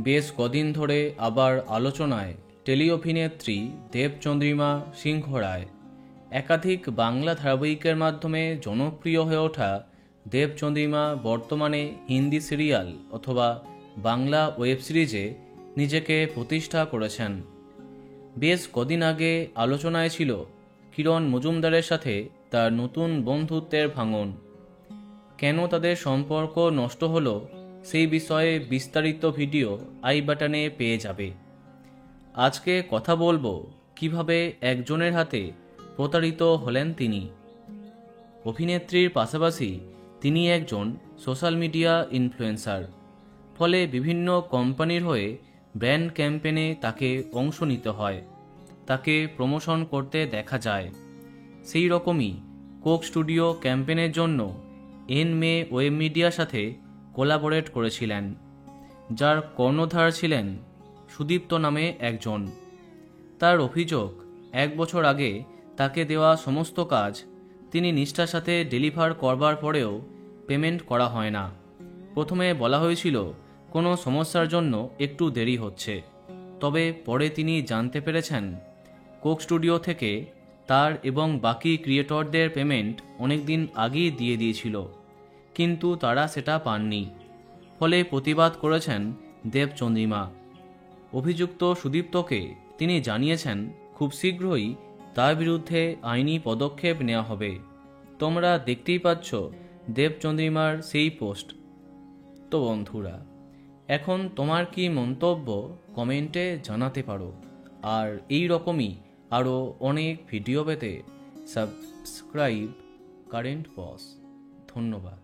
বেশ কদিন ধরে আবার আলোচনায় টেলি অভিনেত্রী দেবচন্দ্রিমা সিংহ রায়। একাধিক বাংলা ধারাবাহিকের মাধ্যমে জনপ্রিয় হয়ে ওঠা দেবচন্দ্রিমা বর্তমানে হিন্দি সিরিয়াল অথবা বাংলা ওয়েব সিরিজে নিজেকে প্রতিষ্ঠা করেছেন। বেশ কদিন আগে আলোচনায় ছিল কিরণ মজুমদারের সাথে তার নতুন বন্ধুত্বের ভাঙন। কেন তাদের সম্পর্ক নষ্ট হলো সেই বিষয়ে বিস্তারিত ভিডিও আই বাটনে পেয়ে যাবে। আজকে কথা বলবো কিভাবে একজনের হাতে প্রতারিত হলেন তিনি। অভিনেত্রীর পাশাপাশি তিনি একজন সোশ্যাল মিডিয়া ইনফ্লুয়েন্সার, ফলে বিভিন্ন কোম্পানির হয়ে ব্র্যান্ড ক্যাম্পেনে তাকে অংশ নিতে হয়, তাকে প্রমোশন করতে দেখা যায়। সেই রকমই কোক স্টুডিও ক্যাম্পেনের জন্য এনমে ওয়েব মিডিয়ার সাথে কোলাবোরেট করেছিলেন, যার কর্ণধার ছিলেন সুদীপ্ত নামে একজন। তার অভিযোগ, 1 বছর আগে তাকে দেওয়া সমস্ত কাজ তিনি নিষ্ঠার সাথে ডেলিভার করবার পরেও পেমেন্ট করা হয় না। প্রথমে বলা হয়েছিল কোনো সমস্যার জন্য একটু দেরি হচ্ছে, তবে পরে তিনি জানতে পেরেছেন কোক স্টুডিও থেকে তার এবং বাকি ক্রিয়েটরদের পেমেন্ট অনেক দিন আগেই দিয়ে দিয়েছিল, কিন্তু তারা সেটা পাননি। ফলে প্রতিবাদ করেছেন দেবচন্দ্রিমা। অভিযুক্ত সুদীপ্তকে তিনি জানিয়েছেন খুব শীঘ্রই তার বিরুদ্ধে আইনি পদক্ষেপ নেওয়া হবে। তোমরা দেখতেই পাচ্ছ দেবচন্দ্রিমার সেই পোস্ট। তো বন্ধুরা, এখন তোমার কি মন্তব্য কমেন্টে জানাতে পারো। আর এই রকমই আরও অনেক ভিডিও পেতে সাবস্ক্রাইব কারেন্ট বস। ধন্যবাদ।